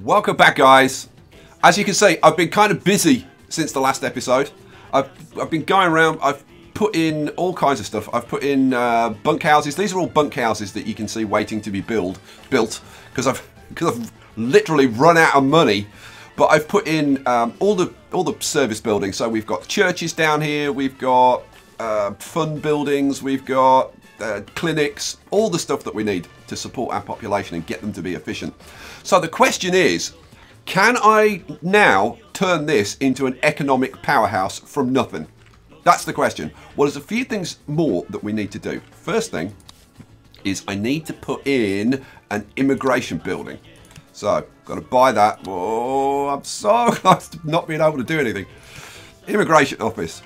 Welcome back, guys. As you can see, I've been kind of busy since the last episode. I've been going around. I've put in all kinds of stuff. I've put in bunk houses. These are all bunk houses that you can see waiting to be built because I've literally run out of money. But I've put in all the service buildings. So we've got churches down here. We've got fun buildings. We've got clinics. All the stuff that we need to support our population and get them to be efficient. So the question is, can I now turn this into an economic powerhouse from nothing? That's the question. Well, there's a few things more that we need to do. First thing is I need to put in an immigration building. So, got to buy that. Oh, I'm so close to not being able to do anything. Immigration office.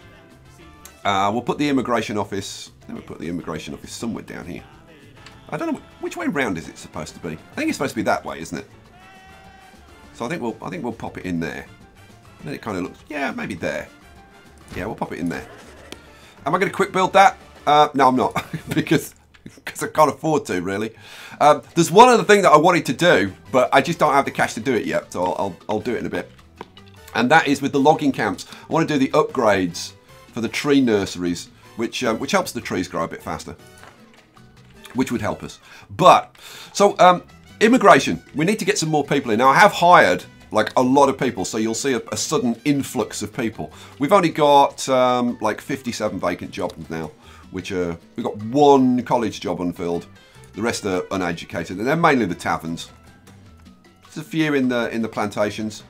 We'll put the immigration office. Let me put the immigration office somewhere down here. I don't know which way round is it supposed to be. I think it's supposed to be that way, isn't it? So I think we'll pop it in there. And then it kind of looks, yeah, maybe there. Yeah, we'll pop it in there. Am I going to quick build that? No, I'm not, because I can't afford to, really. There's one other thing that I wanted to do, but I just don't have the cash to do it yet, so I'll do it in a bit. And that is with the logging camps. I want to do the upgrades for the tree nurseries, which helps the trees grow a bit faster, which would help us. But, so, immigration. We need to get some more people in. Now, I have hired like a lot of people, so you'll see a sudden influx of people. We've only got like 57 vacant jobs now, which we've got one college job unfilled. The rest are uneducated, and they're mainly the taverns. There's a few in the plantations.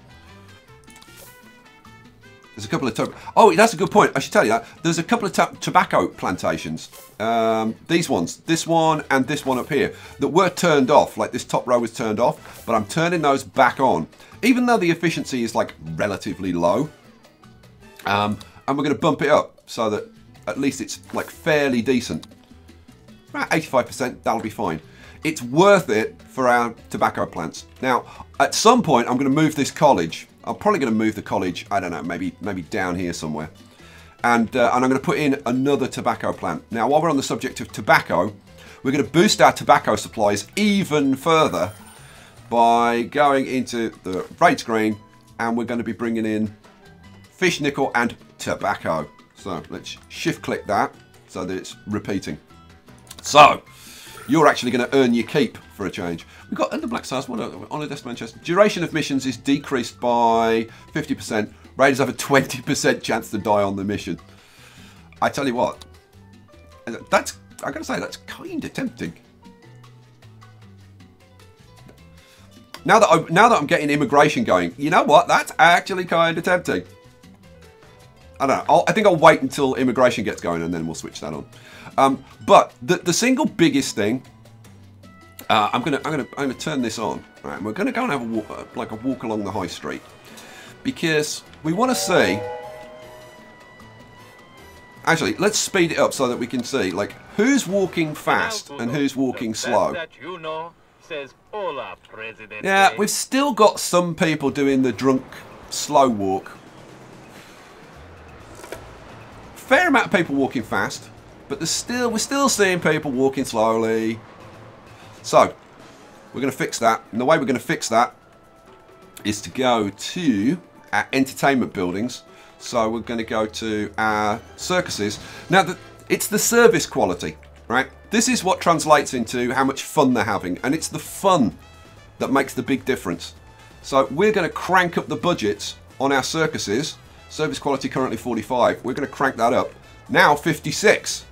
There's a couple of oh, that's a good point. I should tell you that. There's a couple of tobacco plantations. These ones, this one and this one up here, that were turned off. Like this top row was turned off, but I'm turning those back on, even though the efficiency is like relatively low. And we're going to bump it up so that at least it's like fairly decent. About 85%, that'll be fine. It's worth it for our tobacco plants. Now, at some point, I'm going to move this college. I'm probably going to move the college, I don't know, maybe down here somewhere. And I'm going to put in another tobacco plant. Now, while we're on the subject of tobacco, we're going to boost our tobacco supplies even further by going into the raid screen, and we're going to be bringing in fish, nickel, and tobacco. So let's shift click that so that it's repeating. So you're actually going to earn your keep for a change. We've got under Black Stars, on a desk Manchester. Duration of missions is decreased by 50%. Raiders have a 20% chance to die on the mission. I tell you what, I gotta say, that's kind of tempting. Now that I'm getting immigration going, you know what? That's actually kind of tempting. I don't know. I think I'll wait until immigration gets going and then we'll switch that on. But the single biggest thing, I'm gonna turn this on. Right, and we're gonna go and have a walk along the high street because we want to see. Actually, let's speed it up so that we can see like who's walking fast and who's walking slow. Yeah, we've still got some people doing the drunk slow walk. Fair amount of people walking fast, but we're still seeing people walking slowly. So we're going to fix that, and the way we're going to fix that is to go to our entertainment buildings. So we're going to go to our circuses. Now, it's the service quality, right? This is what translates into how much fun they're having, and it's the fun that makes the big difference. So we're going to crank up the budgets on our circuses. Service quality currently 45. We're going to crank that up. Now 56.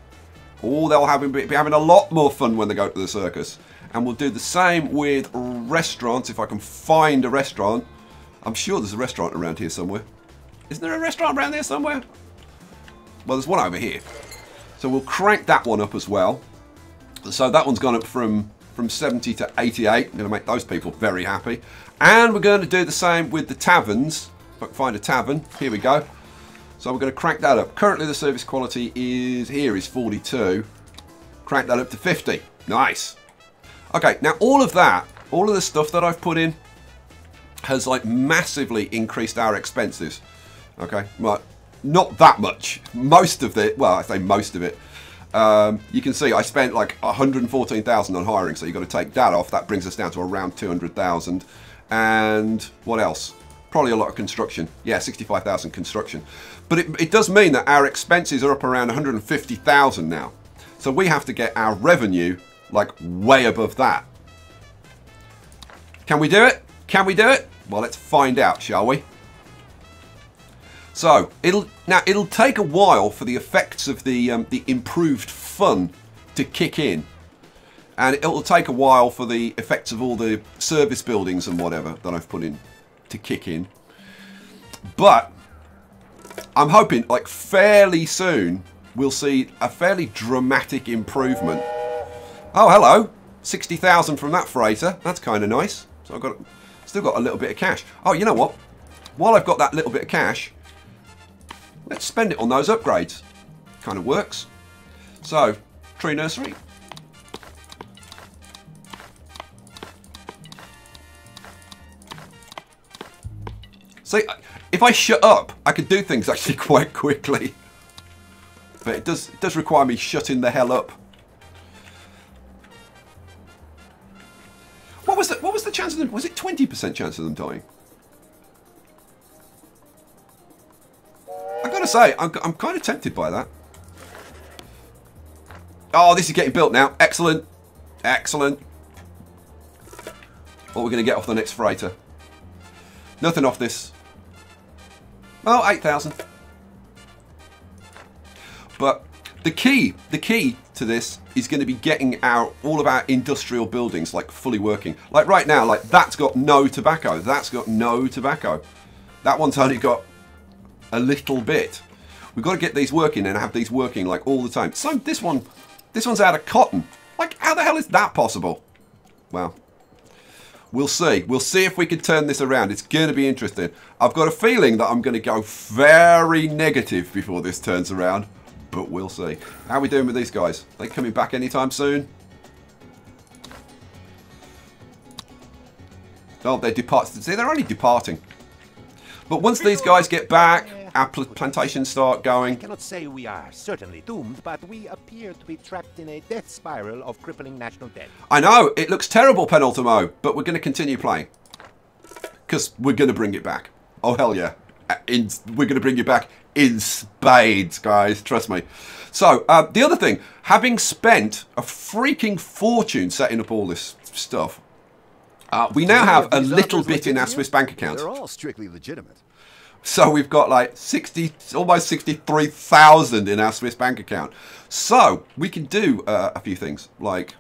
Oh, they'll be having a lot more fun when they go to the circus. And we'll do the same with restaurants, if I can find a restaurant. I'm sure there's a restaurant around here somewhere. Isn't there a restaurant around here somewhere? Well, there's one over here. So we'll crank that one up as well. So that one's gone up from 70 to 88. I'm going to make those people very happy. And we're going to do the same with the taverns. If I can find a tavern. Here we go. So we're going to crank that up. Currently the service quality is 42. Crank that up to 50. Nice. Okay, now all of the stuff that I've put in has like massively increased our expenses. Okay, well, not that much. Most of it, well, I say most of it. You can see I spent like 114,000 on hiring, so you've got to take that off. That brings us down to around 200,000. And what else? Probably a lot of construction. Yeah, 65,000 construction. But it does mean that our expenses are up around 150,000 now. So we have to get our revenue like way above that. Can we do it? Can we do it? Well, let's find out, shall we? So it'll take a while for the effects of the improved fun to kick in, and it'll take a while for the effects of all the service buildings and whatever that I've put in to kick in. But I'm hoping like fairly soon we'll see a fairly dramatic improvement. Oh, hello, 60,000 from that freighter. That's kind of nice. So I've still got a little bit of cash. Oh, you know what? While I've got that little bit of cash, let's spend it on those upgrades. Kind of works. So, tree nursery. See, if I shut up, I could do things actually quite quickly. But it does require me shutting the hell up. What was the chance of them? Was it 20% chance of them dying? I gotta say, I'm kind of tempted by that. Oh, this is getting built now. Excellent. Excellent. What are we going to get off the next freighter? Nothing off this. Oh, 8,000. But the key to this is going to be getting all of our industrial buildings like fully working. Like right now, like that's got no tobacco. That's got no tobacco. That one's only got a little bit. We've got to get these working and have these working like all the time. So this one's out of cotton. Like how the hell is that possible? Well, we'll see. We'll see if we can turn this around. It's going to be interesting. I've got a feeling that I'm going to go very negative before this turns around, but we'll see. How are we doing with these guys? Are they coming back anytime soon? Oh, they're departing. See, they're only departing. But once these guys get back, our plantations start going. I cannot say we are certainly doomed, but we appear to be trapped in a death spiral of crippling national debt. I know, it looks terrible, Penultimo, but we're going to continue playing. Because we're going to bring it back. Oh, hell yeah. We're going to bring it back in spades, guys. Trust me. So, the other thing, having spent a freaking fortune setting up all this stuff, we now have a little bit in our Swiss bank account. They're all strictly legitimate. So we've got like almost 63,000 in our Swiss bank account. So we can do a few things. Like,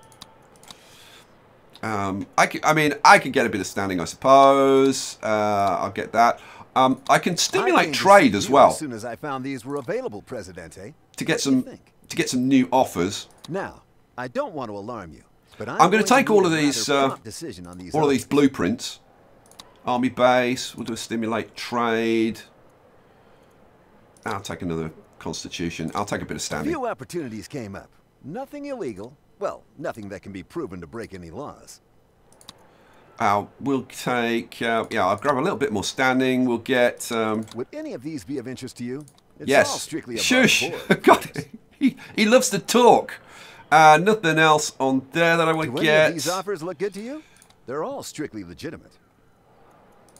I can get a bit of standing, I suppose. I'll get that. I can stimulate trade as well. As soon as I found these were available, Presidente. To get some new offers. Now, I don't want to alarm you, but I'm going to take all of these blueprints. Army base, we'll do a stimulate trade. I'll take another constitution. I'll take a bit of standing. A few opportunities came up. Nothing illegal. Well, nothing that can be proven to break any laws. We'll take, yeah, I'll grab a little bit more standing. We'll get... Would any of these be of interest to you? It's yes. All strictly Shush. God, he loves to talk. Nothing else on there that I want to get. Any of these offers look good to you? They're all strictly legitimate.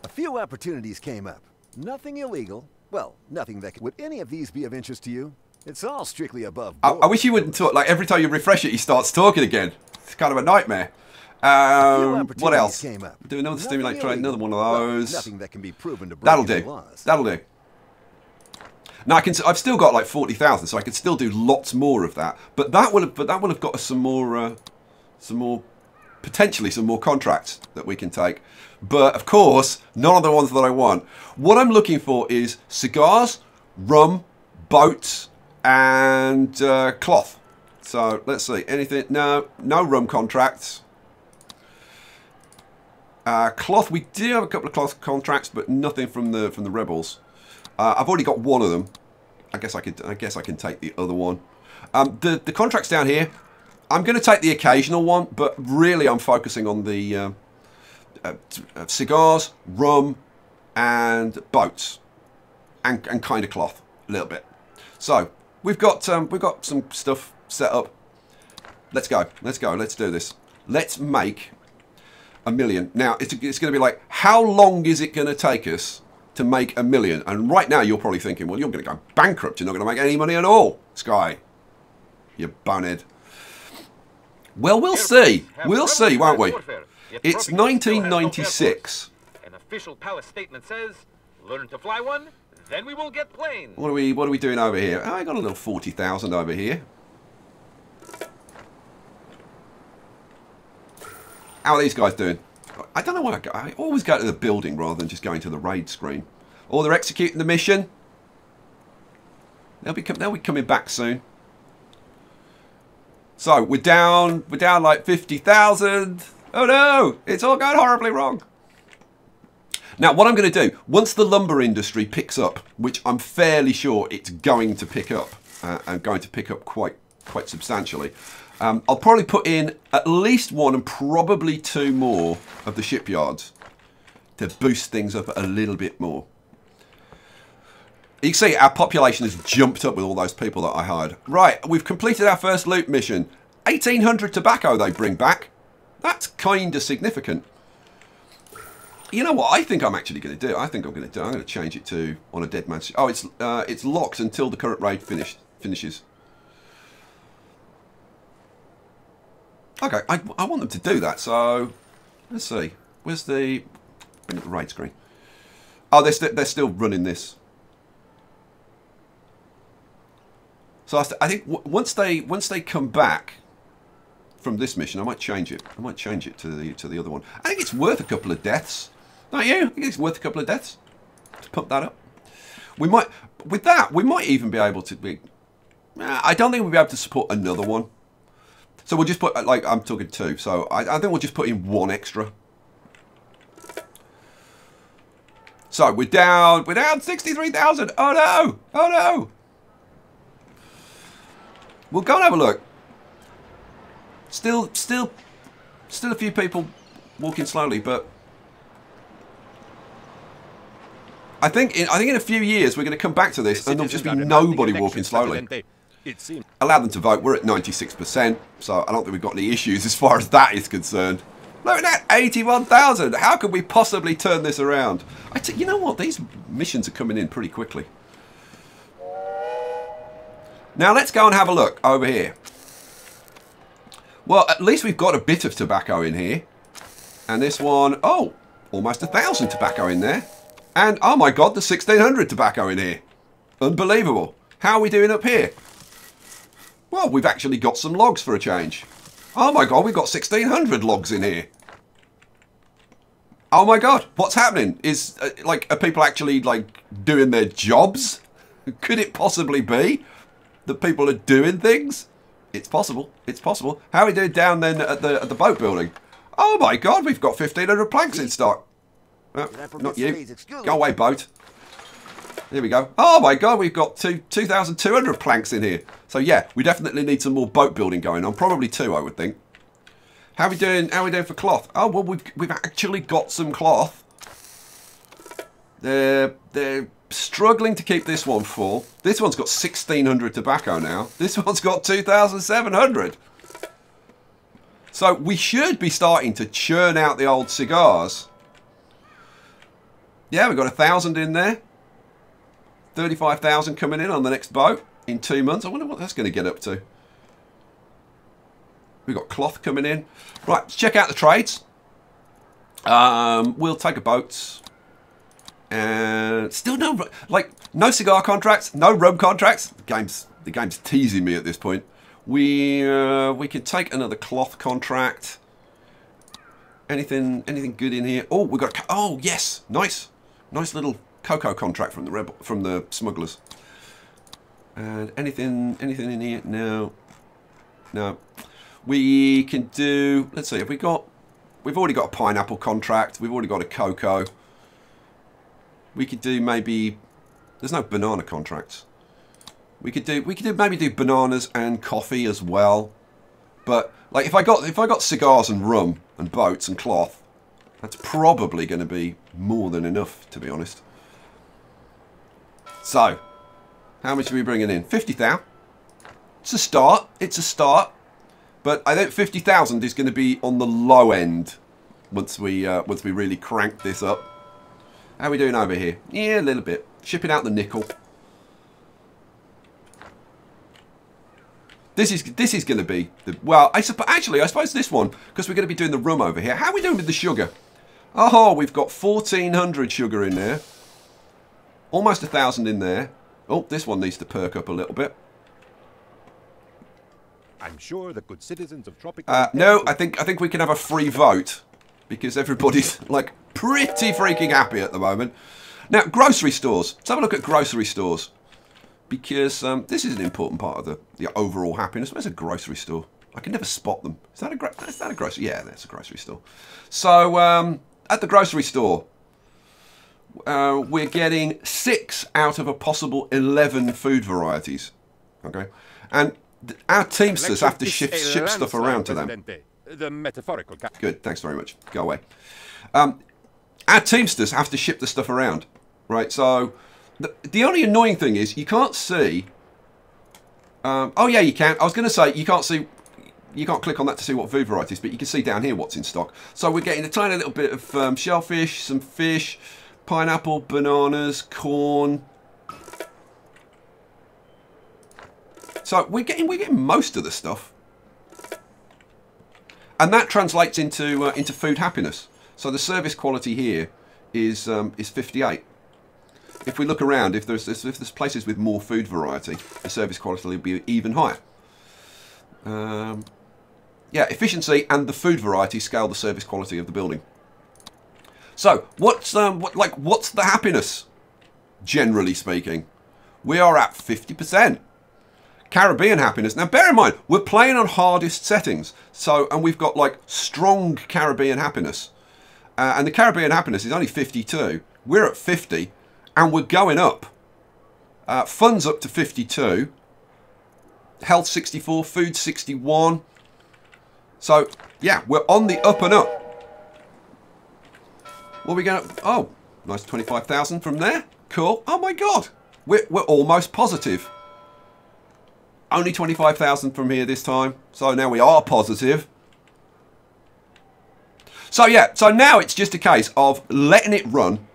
A few opportunities came up. Nothing illegal. Well, nothing that would any of these be of interest to you? It's all strictly above board. I wish he wouldn't talk. Like every time you refresh it, he starts talking again. It's kind of a nightmare. What else? Came up. Do another stimulate trade, another one of those. Well, nothing that can be proven to break That'll any do. laws. That'll do. Now I've still got like 40,000, so I could still do lots more of that. But that will have got us some more, potentially some more contracts that we can take. But of course, none of the ones that I want. What I'm looking for is cigars, rum, boats, and cloth. So let's see. Anything? No rum contracts. Cloth. We do have a couple of cloth contracts, but nothing from the rebels. I've already got one of them. I guess I can take the other one. The contracts down here. I'm going to take the occasional one, but really I'm focusing on the cigars, rum, and boats, and kind of cloth a little bit. So we've got some stuff set up. Let's go. Let's do this. Let's make 1 million. Now, it's going to be like, how long is it going to take us to make 1 million? And right now, you're probably thinking, well, you're going to go bankrupt. You're not going to make any money at all, Skye. You bonehead. Well, we'll see. We'll see, won't we? It's 1996. An official palace statement says, learn to fly one, then we will get planes. What are we doing over here? Oh, I got a little 40,000 over here. How are these guys doing? I don't know why I always go to the building rather than just going to the raid screen. Or they're executing the mission. They'll be coming back soon. So we're down like 50,000. Oh no, it's all going horribly wrong. Now what I'm going to do, once the lumber industry picks up, which I'm fairly sure it's going to pick up, and going to pick up quite substantially, I'll probably put in at least 1 and probably 2 more of the shipyards to boost things up a little bit more. You can see our population has jumped up with all those people that I hired. Right, we've completed our first loot mission. 1,800 tobacco they bring back. That's kind of significant. You know what I think I'm actually going to do? I'm going to change it to on a dead man's... Oh, it's locked until the current raid finishes. Okay, I want them to do that, so let's see. Where's the raid screen? Oh, they're still running this. So I think once they come back from this mission, I might change it. I might change it to the other one. I think it's worth a couple of deaths, don't you? I think it's worth a couple of deaths to pump that up. We might even be able to. I don't think we'll be able to support another one. So we'll just put, like, I'm talking 2. So I think we'll just put in 1 extra. So we're down 63,000. Oh no! Oh no! We'll go and have a look. Still a few people walking slowly, but I think in a few years we're going to come back to this and there'll just be nobody walking slowly. Allow them to vote. We're at 96%, so I don't think we've got any issues as far as that is concerned. Look at that, 81,000. How could we possibly turn this around? You know what? These missions are coming in pretty quickly. Now let's go and have a look over here. Well, at least we've got a bit of tobacco in here. And this one, oh, almost 1,000 tobacco in there. And, oh my God, there's 1,600 tobacco in here. Unbelievable. How are we doing up here? Well, we've actually got some logs for a change. Oh my God, we've got 1,600 logs in here. Oh my God, what's happening? Is, are people actually, like, doing their jobs? Could it possibly be that people are doing things? It's possible. It's possible. How are we doing down then at the boat building? Oh my God, we've got 1,500 planks in stock. Not you. Go away, boat. Here we go. Oh my God, we've got 2,200 planks in here. So yeah, we definitely need some more boat building going on. Probably 2, I would think. How are we doing? How are we doing for cloth? Oh well, we've actually got some cloth. They're struggling to keep this one full. This one's got 1,600 tobacco now. This one's got 2,700. So we should be starting to churn out the old cigars. Yeah, we've got 1,000 in there. 35,000 coming in on the next boat in 2 months. I wonder what that's going to get up to. We've got cloth coming in. Right, let's check out the trades. We'll take a boat. And still no cigar contracts, no rum contracts. The game's teasing me at this point. We could take another cloth contract. Anything good in here? Oh, we got oh yes, nice little cocoa contract from the smugglers. And anything in here? No. We can do. Let's see. We've already got a pineapple contract. We've already got a cocoa. We could do maybe. There's no banana contracts. We could maybe do bananas and coffee as well. But like if I got cigars and rum and boats and cloth, that's probably going to be more than enough, to be honest. So, how much are we bringing in? 50,000. It's a start. It's a start. But I think 50,000 is going to be on the low end once we really crank this up. How are we doing over here? Yeah, a little bit. Shipping out the nickel. This is going to be the, well. I suppose this one, because we're going to be doing the rum over here. How are we doing with the sugar? Oh, we've got 1,400 sugar in there. Almost 1,000 in there. Oh, this one needs to perk up a little bit. I'm sure the good citizens of Tropico... No, I think we can have a free vote, because everybody's like pretty freaking happy at the moment. Now, grocery stores. Let's have a look at grocery stores, because this is an important part of the overall happiness. Where's a grocery store? I can never spot them. Is that a grocery? Yeah, that's a grocery store. So at the grocery store, we're getting 6 out of a possible 11 food varieties. Okay, and our teamsters have to ship stuff around to them. The metaphorical. Good, thanks very much. Go away. Our teamsters have to ship the stuff around, right? So the only annoying thing is you can't see. Oh yeah, you can. I was going to say you can't see. You can't click on that to see what food varieties, but you can see down here what's in stock. So we're getting a tiny little bit of shellfish, some fish, pineapple, bananas, corn. So we're getting most of the stuff, and that translates into food happiness. So the service quality here is 58. If we look around, if there's places with more food variety, the service quality will be even higher. Yeah, efficiency and the food variety scale the service quality of the building. So what's the happiness? Generally speaking, we are at 50%. Caribbean happiness. Now bear in mind, we're playing on hardest settings, and we've got like strong Caribbean happiness, and the Caribbean happiness is only 52. We're at 50, and we're going up. Funds up to 52. Health 64, food 61. So yeah, we're on the up and up. What are we going to? Oh, nice 25,000 from there. Cool. Oh my God, we're almost positive. Only 25,000 from here this time. So now we are positive. So yeah, so now it's just a case of letting it run.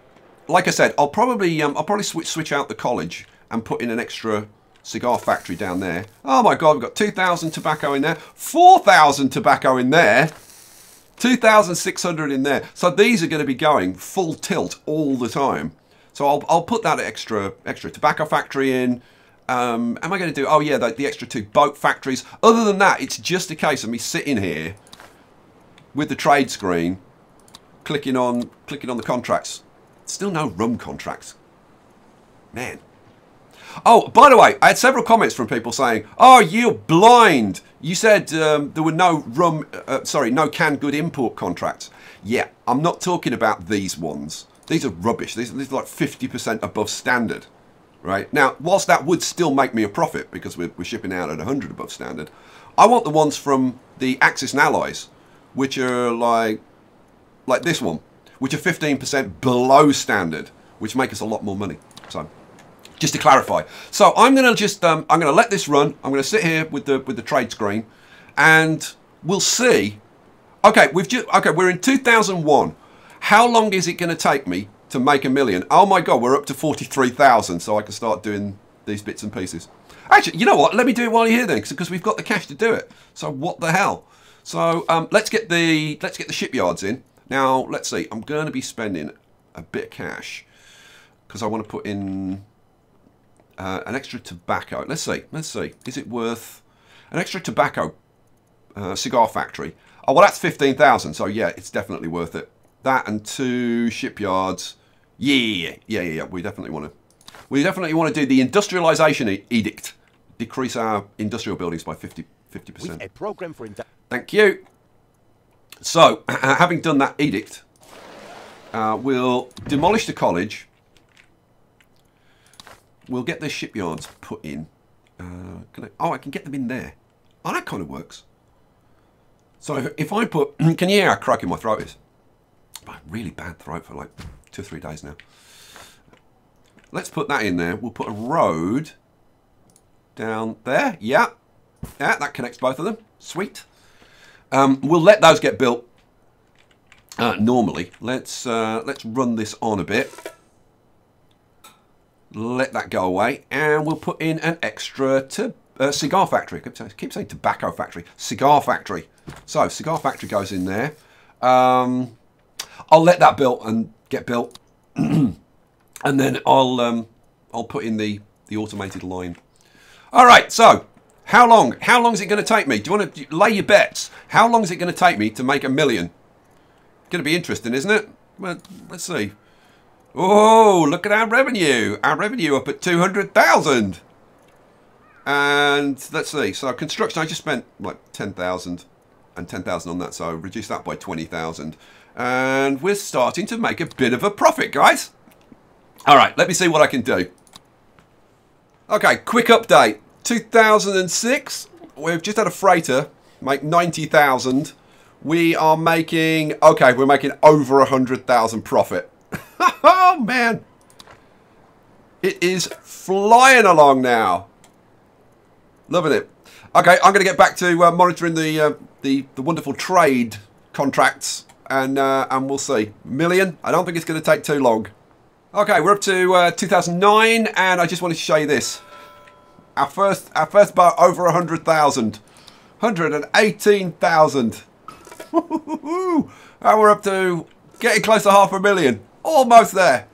Like I said, I'll probably switch out the college and put in an extra cigar factory down there. Oh my God, we've got 2,000 tobacco in there, 4,000 tobacco in there, 2,600 in there. So these are going to be going full tilt all the time. So I'll put that extra tobacco factory in. Am I going to do? Oh yeah, the extra 2 boat factories. Other than that, it's just a case of me sitting here with the trade screen, clicking on the contracts. Still no rum contracts, man. Oh, by the way, I had several comments from people saying, "Oh, you're blind. You said there were no no canned good import contracts." Yeah, I'm not talking about these ones. These are rubbish. These are like 50% above standard. Right now, whilst that would still make me a profit because we're shipping out at 100 above standard, I want the ones from the Axis and Allies, which are like this one, which are 15% below standard, which make us a lot more money. So, just to clarify, so I'm gonna I'm gonna let this run. I'm gonna sit here with the trade screen, and we'll see. Okay, we're in 2001. How long is it going to take me to make $1 million? Oh my God, we're up to 43,000, so I can start doing these bits and pieces. Actually, you know what? Let me do it while you're here then, because we've got the cash to do it. So what the hell? So let's get the shipyards in. Now let's see. I'm going to be spending a bit of cash because I want to put in an extra tobacco. Let's see. Is it worth an extra tobacco cigar factory? Oh well, that's 15,000. So yeah, it's definitely worth it. That and 2 shipyards. Yeah. We definitely want to do the industrialization edict. Decrease our industrial buildings by 50%. A program for Thank you. So, having done that edict, we'll demolish the college. We'll get the shipyards put in. I can get them in there. Oh, that kind of works. So if I put, can you hear how cracking my throat is? Really bad throat for like 2 or 3 days now. Let's put that in there. We'll put a road down there. Yeah, that connects both of them. Sweet. We'll let those get built. normally. Let's run this on a bit. Let that go away, and we'll put in an extra cigar factory. I keep saying tobacco factory. Cigar factory. So cigar factory goes in there. I'll let that get built, and then I'll put in the automated line. All right. So how long is it going to take me? Do you want to lay your bets? How long is it going to take me to make $1 million? Going to be interesting, isn't it? Well, let's see. Oh, look at our revenue. Our revenue up at 200,000. And let's see. So construction, I just spent like 10,000 and 10,000 on that. So reduce that by 20,000. And we're starting to make a bit of a profit, guys. All right, let me see what I can do. Okay, quick update. 2006, we've just had a freighter make 90,000. We are making, okay, we're making over 100,000 profit. Oh, man. It is flying along now. Loving it. Okay, I'm going to get back to monitoring the wonderful trade contracts, and we'll see. $1 million? I don't think it's going to take too long. Okay, we're up to 2009, and I just wanted to show you this. Our first boat over 100,000. 118,000. And we're up to getting close to $500,000. Almost there.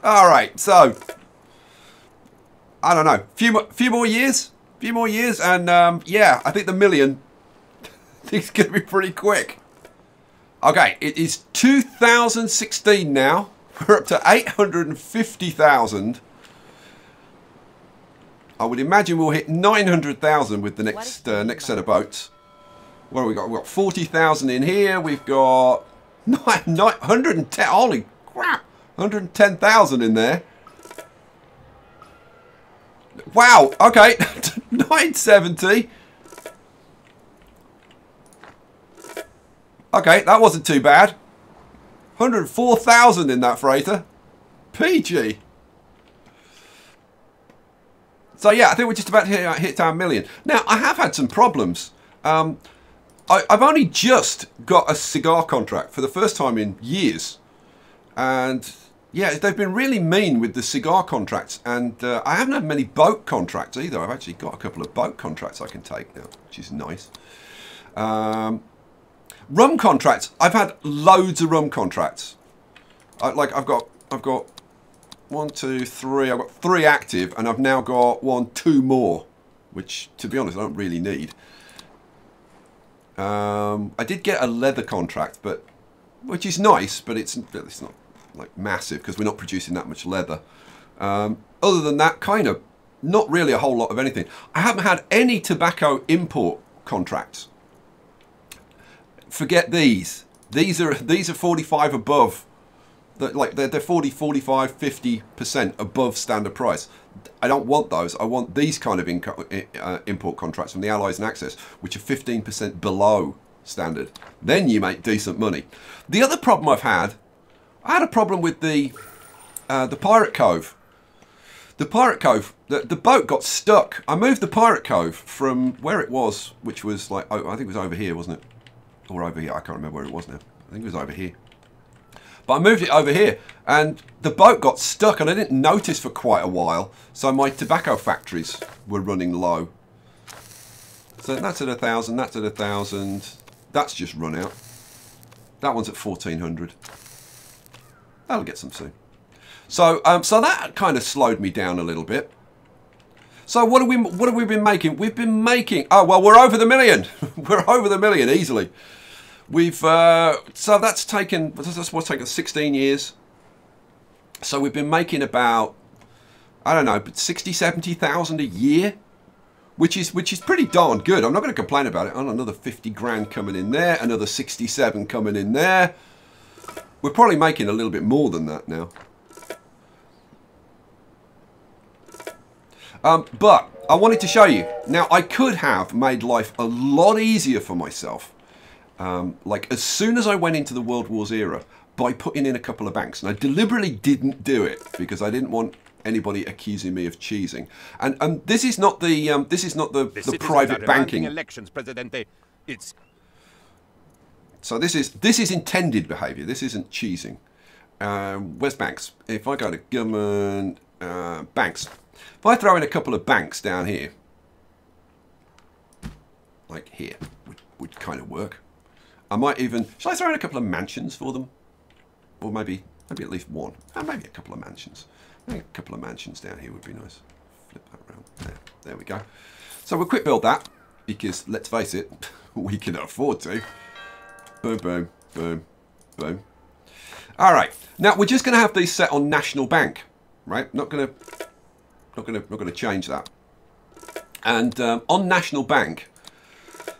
All right, so I don't know, few more years, and yeah, I think the $1 million is going to be pretty quick. Okay, it is 2016 now. We're up to 850,000. I would imagine we'll hit 900,000 with the next set of boats. What have we got? We've got 40,000 in here. We've got 110. Holy crap! 110,000 in there. Wow. Okay. 970. Okay, that wasn't too bad. 104,000 in that freighter. PG. So yeah, I think we're just about to hit our $1 million. Now, I have had some problems. I've only just got a cigar contract for the first time in years. And yeah, they've been really mean with the cigar contracts. And I haven't had many boat contracts either. I've actually got a couple of boat contracts I can take now, which is nice. Rum contracts. I've had loads of rum contracts. I've got 1, 2, 3. I've got 3 active, and I've now got 2 more, which, to be honest, I don't really need. I did get a leather contract, which is nice, but it's not like massive because we're not producing that much leather. Other than that, kind of not really a whole lot of anything. I haven't had any tobacco import contracts. Forget these. These are 45 above. They're 40, 45, 50% above standard price. I don't want those. I want these kind of import contracts from the Allies and Access, which are 15% below standard. Then you make decent money. The other problem I had a problem with the Pirate Cove. The Pirate Cove, the boat got stuck. I moved the Pirate Cove from where it was, which was like, I think it was over here, wasn't it? Or over here, I can't remember where it was now. I think it was over here. But I moved it over here, and the boat got stuck, and I didn't notice for quite a while, so my tobacco factories were running low. So that's at 1,000, that's at 1,000. That's just run out. That one's at 1,400. That'll get some soon. So, so that kind of slowed me down a little bit. So what have we been making? We've been making. Oh well, we're over the $1 million. We're over the $1 million easily. We've so that's what's taken 16 years. So we've been making about, I don't know, but 60, 70,000 a year, which is pretty darn good. I'm not going to complain about it. Another 50 grand coming in there, another 67 coming in there. We're probably making a little bit more than that now. But I wanted to show you. Now, I could have made life a lot easier for myself. Like as soon as I went into the World Wars era, by putting in a couple of banks, and I deliberately didn't do it because I didn't want anybody accusing me of cheesing. And this is not the private banking. Elections, Presidente. It's So this is intended behaviour. This isn't cheesing. Where's banks? If I go to government, banks. If I throw in a couple of banks down here, like here, would kind of work. I might even, should I throw in a couple of mansions for them? Or maybe at least one. Maybe a couple of mansions. Maybe a couple of mansions down here would be nice. Flip that around. There we go. So we'll quick build that, because let's face it, we can afford to. Boom, boom, boom, boom. All right. Now we're just going to have these set on National Bank, right? Not going to change that. And on National Bank,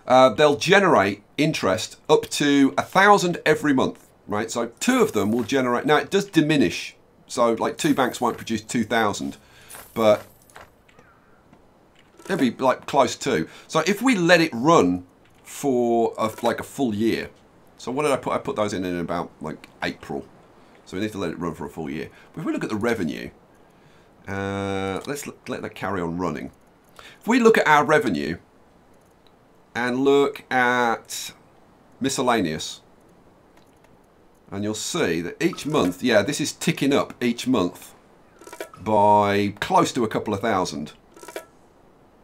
they'll generate interest up to 1,000 every month, right? So 2 of them will generate. Now it does diminish. So like 2 banks won't produce 2,000, but it'll be like close to. So if we let it run for like a full year. So what did I put? I put those in about like April. So we need to let it run for a full year. But if we look at the revenue, let's let that carry on running. If we look at our revenue and look at miscellaneous, and you'll see that each month, yeah, this is ticking up each month by close to a couple of thousand.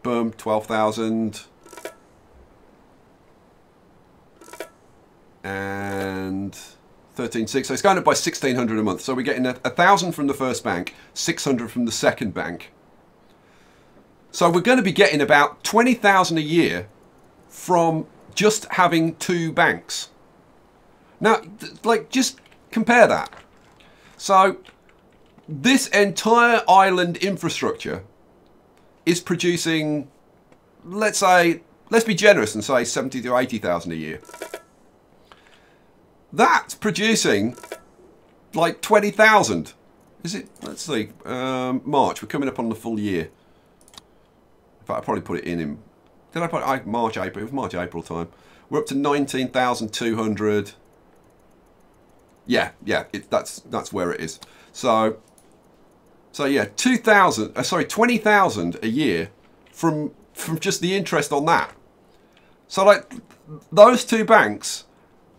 Boom, 12,000. And 13.6. So it's going up by 1,600 a month. So we're getting 1,000 from the first bank, 600 from the second bank. So we're going to be getting about 20,000 a year from just having 2 banks. Now, like, just compare that. So this entire island infrastructure is producing, let's be generous and say 70 to 80,000 a year. That's producing like 20,000. Is it? Let's see. March. We're coming up on the full year. In fact, I probably put it in. Did I put it March, April? It was March, April time. We're up to 19,200. Yeah. That's where it is. So yeah, 20,000 a year from just the interest on that. So like those 2 banks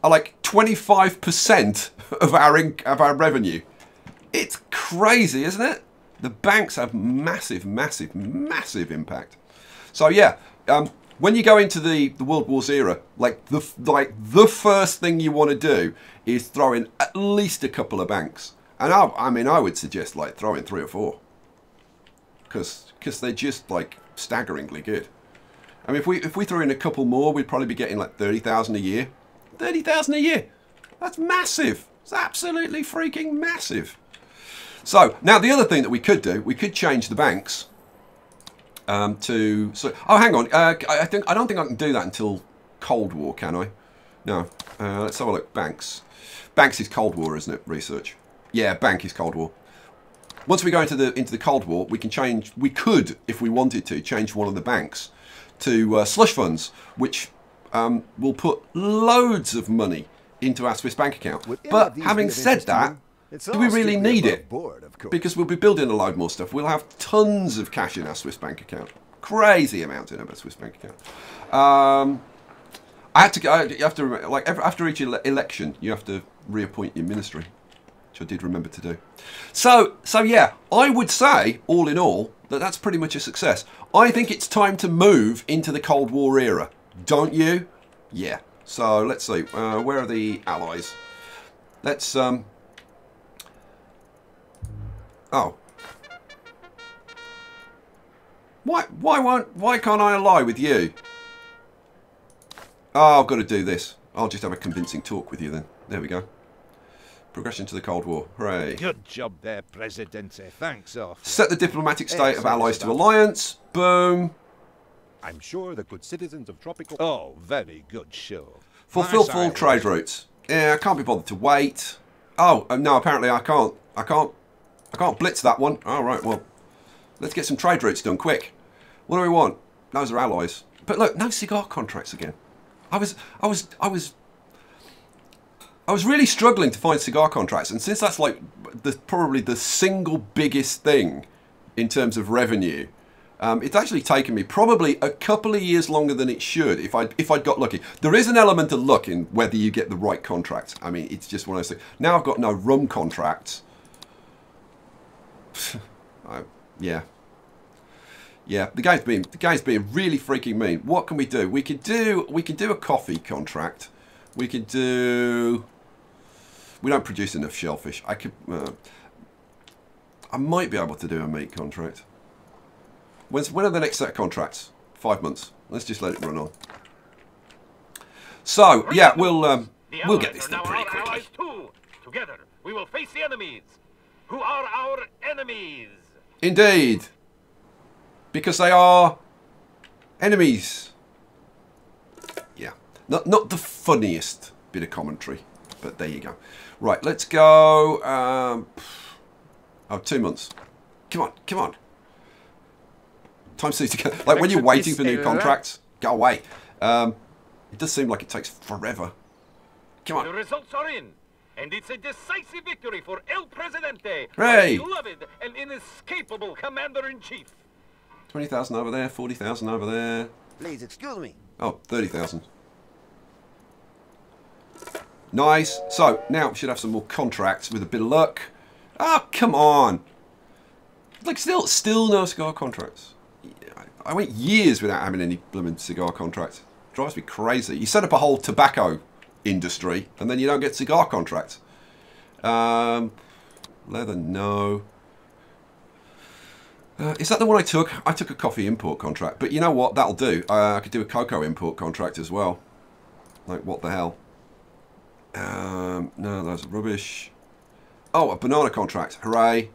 are like 25% of our revenue. It's crazy, isn't it? The banks have massive, massive, massive impact. So yeah, when you go into the World Wars era, like the first thing you want to do is throw in at least a couple of banks. And I mean, I would suggest like throw in 3 or 4, because they're just like staggeringly good. I mean, if we threw in a couple more, we'd probably be getting like 30,000 a year. 30,000 a year. That's massive. It's absolutely freaking massive. So now the other thing that we could do, we could change the banks to. So oh, hang on. I don't think I can do that until Cold War, can I? No. Let's have a look. Banks. Banks is Cold War, isn't it? Research. Yeah, bank is Cold War. Once we go into the Cold War, we can change. We could, if we wanted to, change one of the banks to slush funds, which will put loads of money into our Swiss bank account. But having said that, do we really need it? Because we'll be building a load more stuff. We'll have tons of cash in our Swiss bank account. Crazy amount in our Swiss bank account. You have to remember, like after each election, you have to reappoint your ministry, which I did remember to do. So yeah, I would say, all in all, that's pretty much a success. I think it's time to move into the Cold War era. Don't you? Yeah. So let's see. Where are the allies? Let's oh. Why can't I ally with you? Oh, I've got to do this. I'll just have a convincing talk with you then. There we go. Progression to the Cold War. Hooray. Good job there, Presidente. Thanks off. Set the diplomatic state of allies to alliance. Boom. I'm sure the good citizens of Tropico. Oh, very good show. Fulfill full trade routes. Yeah, I can't be bothered to wait. Oh, no, apparently I can't. I can't blitz that one. All right, well, let's get some trade routes done quick. What do we want? Those are allies. But look, no cigar contracts again. I was really struggling to find cigar contracts, and since that's like probably the single biggest thing in terms of revenue It's actually taken me probably a couple of years longer than it should if I'd got lucky. There is an element of luck in whether you get the right contract. I mean, it's just one of those things. Now I've got no rum contracts. Yeah. Yeah, the game's being really freaking mean. What can we do? We could do a coffee contract. We could do. We don't produce enough shellfish. I might be able to do a meat contract. When are the next set of contracts? 5 months. Let's just let it run on. So yeah, we'll get this done pretty quickly. Together, we will face the enemies. Who are our enemies? Indeed. Because they are enemies. Yeah. Not the funniest bit of commentary, but there you go. Right, let's go. 2 months. Come on, come on. Time seems to go. Like when you're waiting for new contracts, go away. It does seem like it takes forever. Come on. The results are in. And it's a decisive victory for El Presidente, Hooray! our beloved and inescapable Commander-in-Chief. 20,000 over there, 40,000 over there. Please excuse me. Oh, 30,000. Nice. So, now we should have some more contracts with a bit of luck. Oh, come on. Like, still no cigar contracts. I went years without having any blooming cigar contracts. Drives me crazy. You set up a whole tobacco industry, and then you don't get cigar contracts. Leather, no. Is that the one I took? I took a coffee import contract, but you know what? That'll do. I could do a cocoa import contract as well. Like, what the hell? No, those are rubbish. Oh, a banana contract. Hooray.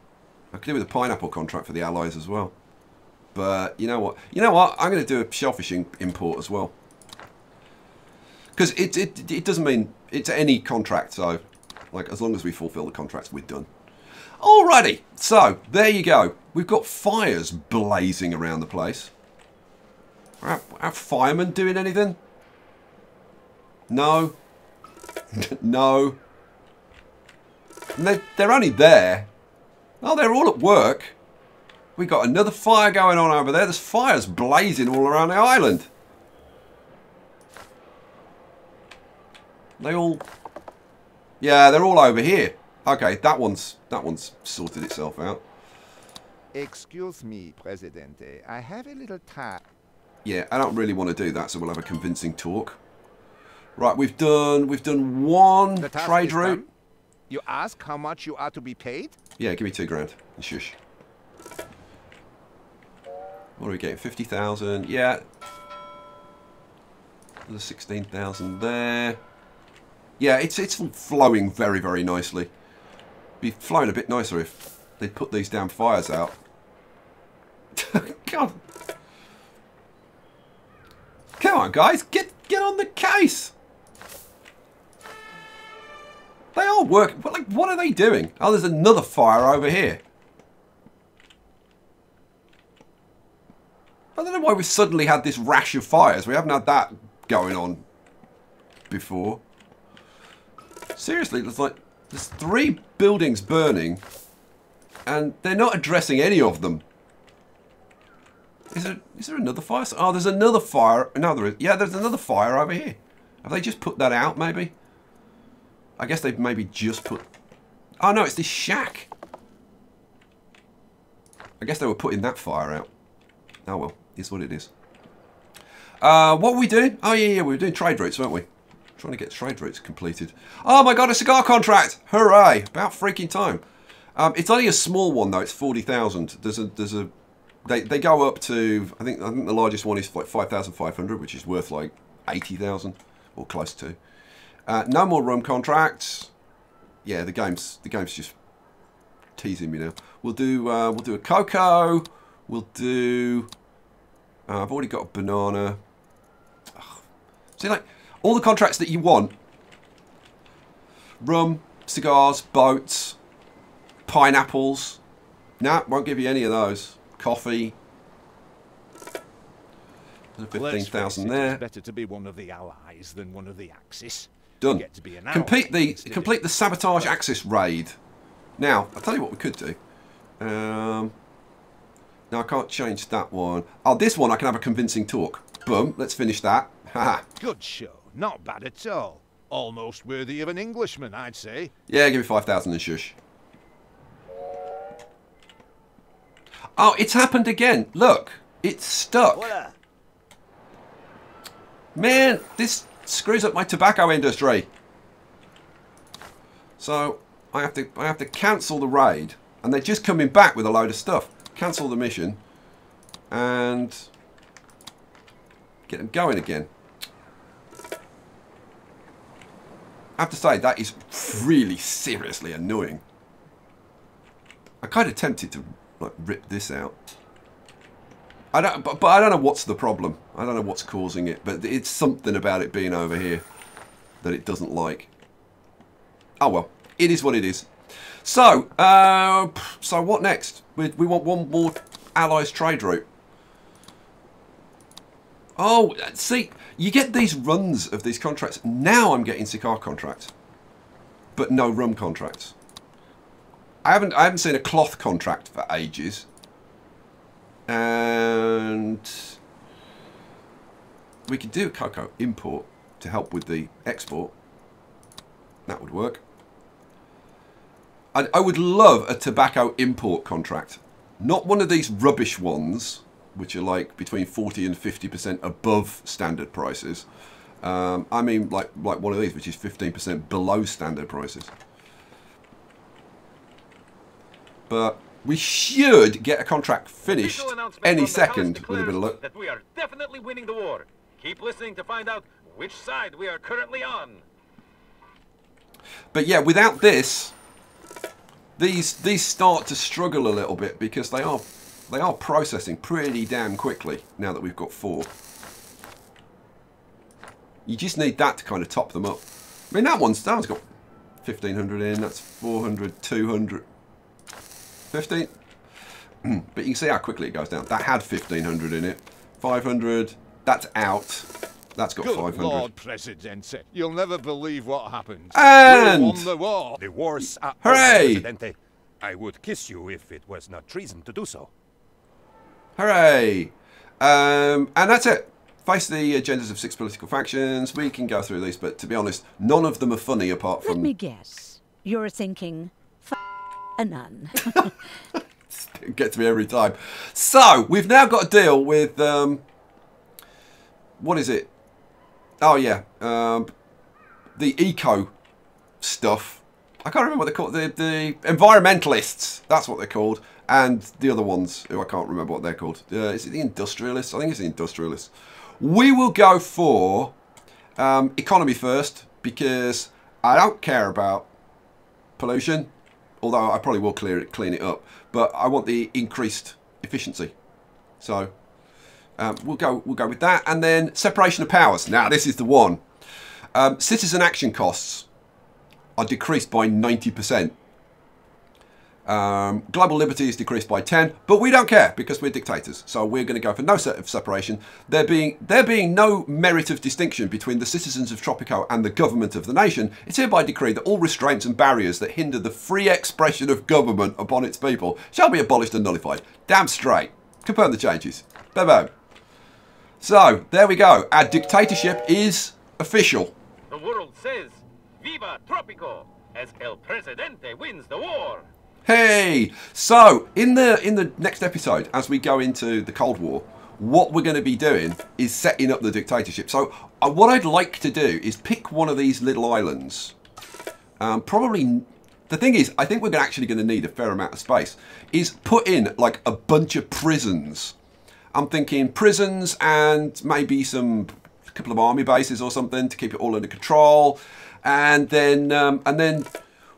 I could do with a pineapple contract for the Allies as well. But you know what? You know what? I'm going to do a shellfish import as well. Because it doesn't mean it's any contract, so like as long as we fulfill the contracts, we're done. Alrighty, so there you go. We've got fires blazing around the place. Are firemen doing anything? No. No. And they're only there. Oh, they're all at work. We got another fire going on over there. There's fires blazing all around the island. They all... Yeah, they're all over here. Okay, that one's sorted itself out. Excuse me, Presidente. I have a little time. Yeah, I don't really want to do that, so we'll have a convincing talk. Right, we've done one trade route. Done. You ask how much you are to be paid? Yeah, give me 2 grand. And shush. What are we getting? 50,000. Yeah. There's 16,000 there. Yeah, it's flowing very, very nicely. Be flowing a bit nicer if they put these damn fires out. God. Come on, guys, get on the case. They all work. What are they doing? Oh, there's another fire over here. I don't know why we suddenly had this rash of fires. We haven't had that going on before. Seriously, there's 3 buildings burning, and they're not addressing any of them. Is there another fire? Oh, there's another fire. No, there is. Yeah, there's another fire over here. Have they just put that out, maybe? I guess they've maybe just put... Oh, no, it's this shack. I guess they were putting that fire out. Oh, well, it's what it is. What were we doing? Oh, yeah, we were doing trade routes, weren't we? Trying to get trade routes completed. Oh, my God, a cigar contract! Hooray! About freaking time. It's only a small one, though. It's 40,000. They go up to... I think the largest one is like 5,500, which is worth like 80,000 or close to. No more rum contracts. Yeah, the game's just teasing me now. We'll do a cocoa. We'll do. I've already got a banana. Ugh. See, like all the contracts that you want: rum, cigars, boats, pineapples. Nah, won't give you any of those. Coffee. There's 15,000 there. It's better to be one of the Allies than one of the Axis. Done. Complete the sabotage Axis raid. Now, I'll tell you what we could do. Now I can't change that one. Oh, this one I can have a convincing talk. Boom, let's finish that. Haha. Good show. Not bad at all. Almost worthy of an Englishman, I'd say. Yeah, give me 5,000 and shush. Oh, it's happened again. Look, it's stuck. Voila. Man, this screws up my tobacco industry. So I have to cancel the raid, and they're just coming back with a load of stuff. Cancel the mission and get them going again. I have to say that is really seriously annoying. I'm kind of tempted to like rip this out. But I don't know what's the problem. I don't know what's causing it, but it's something about it being over here that it doesn't like. Oh well, it is what it is. So, so what next? We want one more Allies trade route. Oh, see, you get these runs of these contracts. Now I'm getting cigar contracts, but no rum contracts. I haven't seen a cloth contract for ages. And we could do a cocoa import to help with the export. That would work. I would love a tobacco import contract. Not one of these rubbish ones, which are like between 40 and 50% above standard prices. I mean like one of these, which is 15% below standard prices. But we should get a contract finished any second with a bit of luck. That we are definitely winning the war. Keep listening to find out which side we are currently on. But yeah, without this, these start to struggle a little bit because they are processing pretty damn quickly now that we've got 4. You just need that to kind of top them up. I mean that one's got 1,500 in, that's 400, 200, 15. But you can see how quickly it goes down. That had 1,500 in it. 500, that's out. That's got Good 500. Lord, Presidente. You'll never believe what happened. And we won the war. The wars are hooray! over, Presidente. I would kiss you if it was not treason to do so. Hooray! And that's it. Face the agendas of 6 political factions. We can go through these, but to be honest, none of them are funny apart from... Let me guess. You're thinking, a nun. It gets me every time. So, we've now got to deal with... what is it? Oh, yeah. The eco stuff. I can't remember what they're called. The environmentalists. That's what they're called. And the other ones, who I can't remember what they're called. Is it the industrialists? I think it's the industrialists. We will go for economy first, because I don't care about pollution. Although I probably will clean it up. But I want the increased efficiency. So... we'll go with that, and then separation of powers. Now this is the one. Citizen action costs are decreased by 90%. Global liberty is decreased by 10, but we don't care because we're dictators. So we're going to go for no set of separation. There being no merit of distinction between the citizens of Tropico and the government of the nation, it's hereby decreed that all restraints and barriers that hinder the free expression of government upon its people shall be abolished and nullified. Damn straight. Confirm the changes. Boom. So, there we go. Our dictatorship is official. The world says, Viva Tropico, as El Presidente wins the war. Hey! So, in the next episode, as we go into the Cold War, what we're going to be doing is setting up the dictatorship. So, what I'd like to do is pick one of these little islands. Probably... The thing is, I think we're actually going to need a fair amount of space. Is put in, like, a bunch of prisons. I'm thinking prisons and maybe a couple of army bases or something to keep it all under control, and then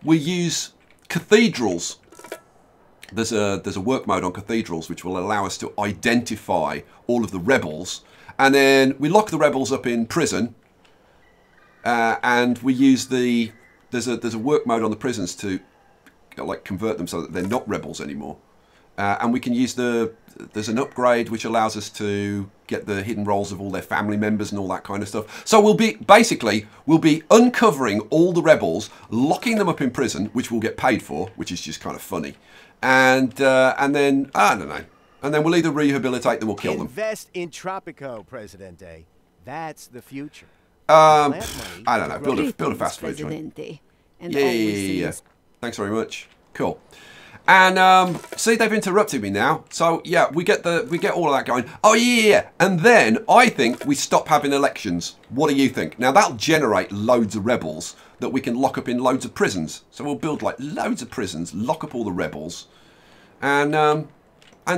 we use cathedrals. There's a work mode on cathedrals which will allow us to identify all of the rebels, and then we lock the rebels up in prison, and we use there's a work mode on the prisons to like convert them so that they're not rebels anymore. And we can use there's an upgrade which allows us to get the hidden roles of all their family members and all that kind of stuff. So we'll be uncovering all the rebels, locking them up in prison, which we'll get paid for, which is just kind of funny. And then, I don't know, And then we'll either rehabilitate them or kill them. Invest in Tropico, Presidente. That's the future. I don't know. Build a fast food joint. Presidente. And Yeah. always Thanks very much. Cool. And see, they've interrupted me now. So yeah, we get all of that going. Oh yeah. And then I think we stop having elections. What do you think? Now that'll generate loads of rebels that we can lock up in loads of prisons. So we'll build like loads of prisons, lock up all the rebels, and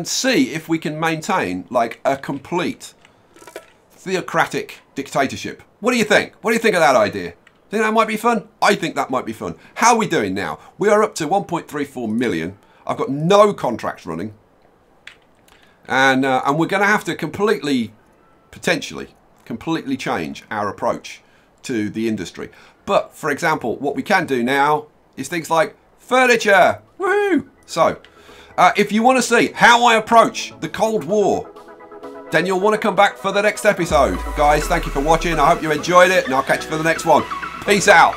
see if we can maintain like a complete theocratic dictatorship. What do you think? What do you think of that idea? Think that might be fun? I think that might be fun. How are we doing now? We are up to 1.34 million. I've got no contracts running. And we're going to have to potentially completely change our approach to the industry. But, for example, what we can do now is things like furniture. Woohoo! So, if you want to see how I approach the Cold War, then you'll want to come back for the next episode. Guys, thank you for watching. I hope you enjoyed it, and I'll catch you for the next one. Peace out.